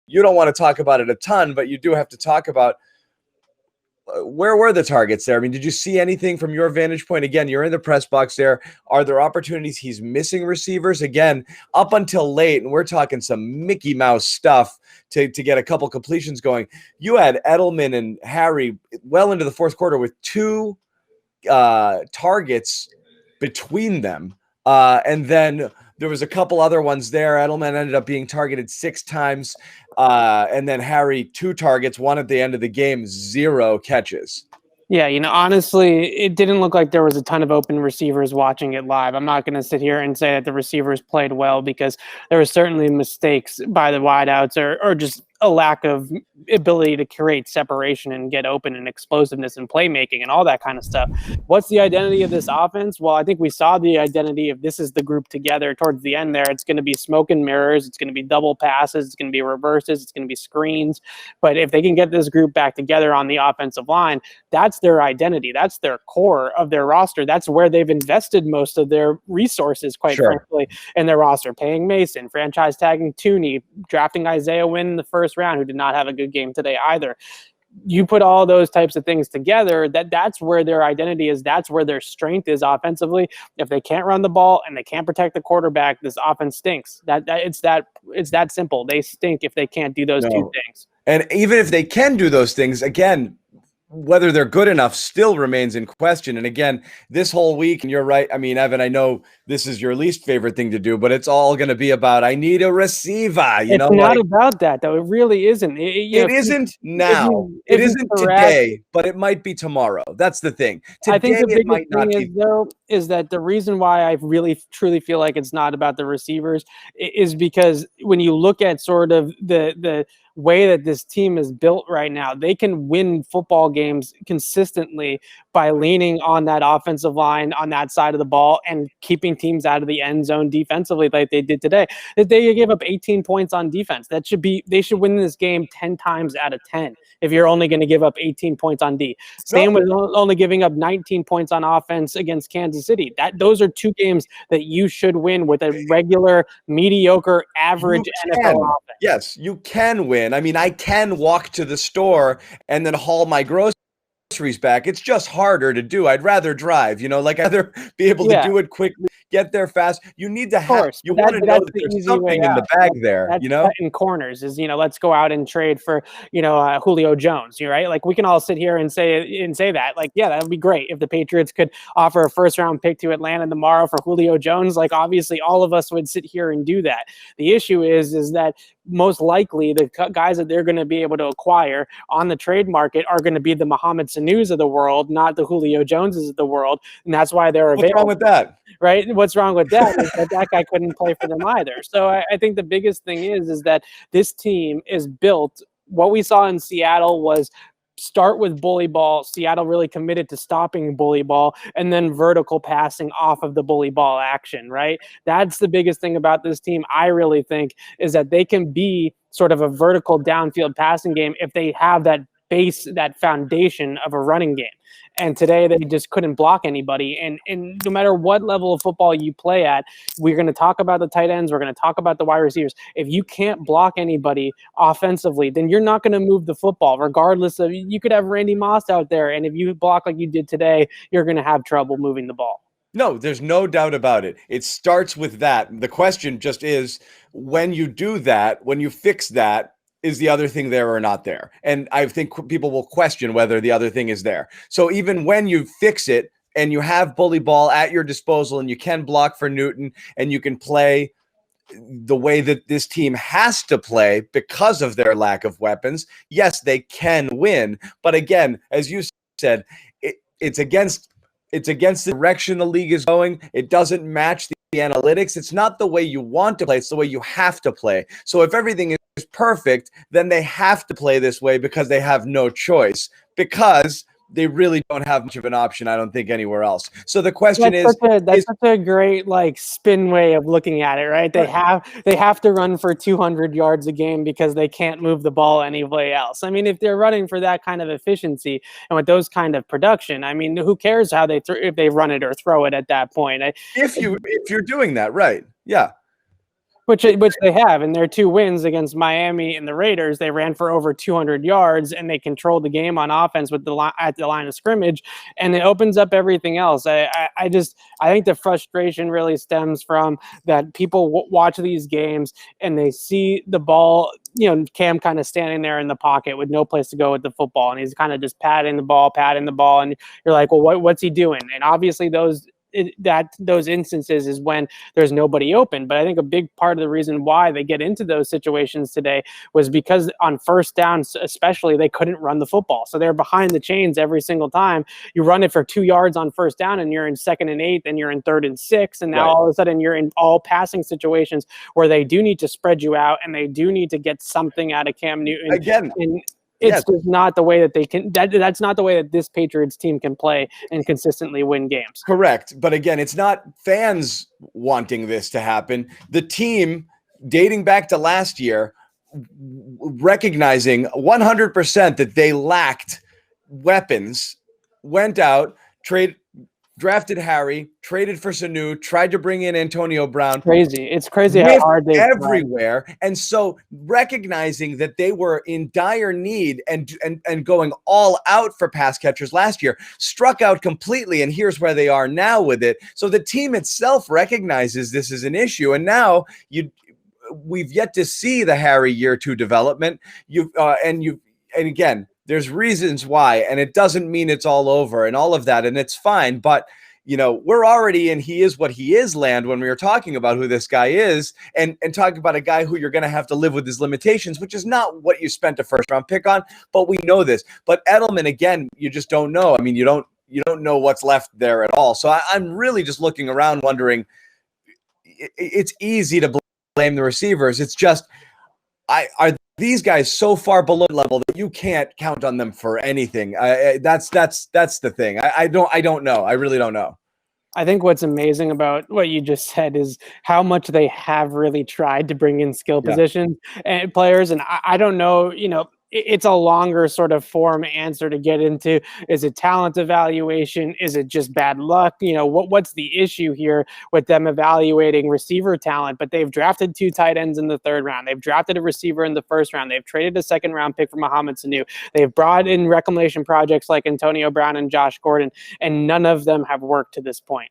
you don't want to talk about it a ton, but you do have to talk about where were the targets there? I mean, did you see anything from your vantage point? Again, you're in the press box there. Are there opportunities he's missing receivers? Again, up until late, and we're talking some Mickey Mouse stuff to get a couple completions going. You had Edelman and Harry well into the fourth quarter with 2 targets between them. And then there was a couple other ones there. Edelman ended up being targeted 6 times. And then Harry, 2 targets, 1 at the end of the game, 0 catches. Yeah, honestly, it didn't look like there was a ton of open receivers watching it live. I'm not going to sit here and say that the receivers played well, because there were certainly mistakes by the wideouts or just a lack of ability to create separation and get open and explosiveness and playmaking and all that kind of stuff. What's the identity of this offense? Well, I think we saw the identity of this is the group together towards the end there. It's going to be smoke and mirrors. It's going to be double passes. It's going to be reverses. It's going to be screens. But if they can get this group back together on the offensive line, that's their identity. That's their core of their roster. That's where they've invested most of their resources, quite frankly, in their roster. Paying Mason, franchise tagging Tooney, drafting Isaiah Wynn in the first round, who did not have a good game today either. You put all those types of things together, that's where their identity is. That's where their strength is offensively. If they can't run the ball and they can't protect the quarterback, this offense stinks. It's that simple. They stink if they can't do those 2 things. And even if they can do those things, again, whether they're good enough still remains in question. And again, this whole week, and you're right. I mean, Evan, I know this is your least favorite thing to do, but it's all going to be about, I need a receiver. It's not about that, though. It really isn't. It isn't now. It isn't today, but it might be tomorrow. That's the thing. Today, I think the biggest thing is, though, is that the reason why I really, truly feel like it's not about the receivers is because when you look at sort of the way that this team is built right now, they can win football games consistently by leaning on that offensive line on that side of the ball and keeping teams out of the end zone defensively like they did today. They gave up 18 points on defense. They should win this game 10 times out of 10 if you're only going to give up 18 points on D. Same with only giving up 19 points on offense against Kansas City. Those are 2 games that you should win with a regular, mediocre, average NFL offense. Yes, you can win. I mean, I can walk to the store and then haul my groceries back. It's just harder to do. I'd rather drive, I'd rather be able to do it quickly, get there fast. You need to have, you want to know that there's something in the bag there, That's in corners is, let's go out and trade for, Julio Jones, right? Like, we can all sit here and say that, like, yeah, that would be great if the Patriots could offer a first-round pick to Atlanta tomorrow for Julio Jones. Like, obviously all of us would sit here and do that. The issue is that most likely the guys that they're going to be able to acquire on the trade market are going to be the Mohamed Sanus of the world, not the Julio Joneses of the world. And that's why they're available. What's wrong with that? Right? What's wrong with that is that guy couldn't play for them either. So I think the biggest thing is that this team is built. What we saw in Seattle was start with bully ball. Seattle really committed to stopping bully ball and then vertical passing off of the bully ball action, right? That's the biggest thing about this team, I really think, is that they can be sort of a vertical downfield passing game if they have that base, that foundation of a running game. And today they just couldn't block anybody. And no matter what level of football you play at, we're going to talk about the tight ends. We're going to talk about the wide receivers. If you can't block anybody offensively, then you're not going to move the football, regardless of, you could have Randy Moss out there. And if you block like you did today, you're going to have trouble moving the ball. No, there's no doubt about it. It starts with that. The question just is, when you do that, when you fix that, is the other thing there or not there? And I think people will question whether the other thing is there. So even when you fix it and you have bully ball at your disposal and you can block for Newton and you can play the way that this team has to play because of their lack of weapons, yes, they can win. But again, as you said, it's against the direction the league is going. It doesn't match the analytics. It's not the way you want to play. It's the way you have to play. So if everything is perfect, then they have to play this way because they have no choice, because they really don't have much of an option, I don't think, anywhere else. So the question that's such a great spin way of looking at it, right? They have to run for 200 yards a game because they can't move the ball anywhere else. I mean, if they're running for that kind of efficiency and with those kind of production, I mean, who cares how if they run it or throw it at that point? If you're doing that, right? Yeah. Which they have in their 2 wins against Miami and the Raiders. They ran for over 200 yards and they controlled the game on offense with at the line of scrimmage, and it opens up everything else. I think the frustration really stems from that people watch these games and they see the ball, Cam kind of standing there in the pocket with no place to go with the football, and he's kind of just patting the ball, and you're like, well, what's he doing? And obviously those instances is when there's nobody open. But I think a big part of the reason why they get into those situations today was because on first down, especially, they couldn't run the football. So they're behind the chains every single time. You run it for 2 yards on first down and you're in 2nd and 8, and you're in 3rd and 6. And now all of a sudden you're in all passing situations where they do need to spread you out and they do need to get something out of Cam Newton. Again. It's just not the way that they can. That's not the way that this Patriots team can play and consistently win games. Correct. But again, it's not fans wanting this to happen. The team, dating back to last year, recognizing 100% that they lacked weapons, went out, drafted Harry, traded for Sanu, tried to bring in Antonio Brown. It's crazy how hard they everywhere. And so recognizing that they were in dire need and going all out for pass catchers last year, struck out completely. And here's where they are now with it. So the team itself recognizes this is an issue. And now we've yet to see the Harry year 2 development. And again, there's reasons why, and it doesn't mean it's all over and all of that, and it's fine. But, we're already in he is what he is land when we were talking about who this guy is and talking about a guy who you're going to have to live with his limitations, which is not what you spent a first-round pick on, but we know this. But Edelman, again, you just don't know. I mean, you don't know what's left there at all. So I'm really just looking around wondering, it's easy to blame the receivers. It's just, are these guys so far below level that you can't count on them for anything? That's the thing. I don't know. I really don't know. I think what's amazing about what you just said is how much they have really tried to bring in skill positions and players. And I don't know, it's a longer sort of form answer to get into. Is it talent evaluation? Is it just bad luck? What's the issue here with them evaluating receiver talent? But they've drafted 2 tight ends in the 3rd round. They've drafted a receiver in the 1st round. They've traded a 2nd round pick for Mohamed Sanu. They've brought in reclamation projects like Antonio Brown and Josh Gordon, and none of them have worked to this point.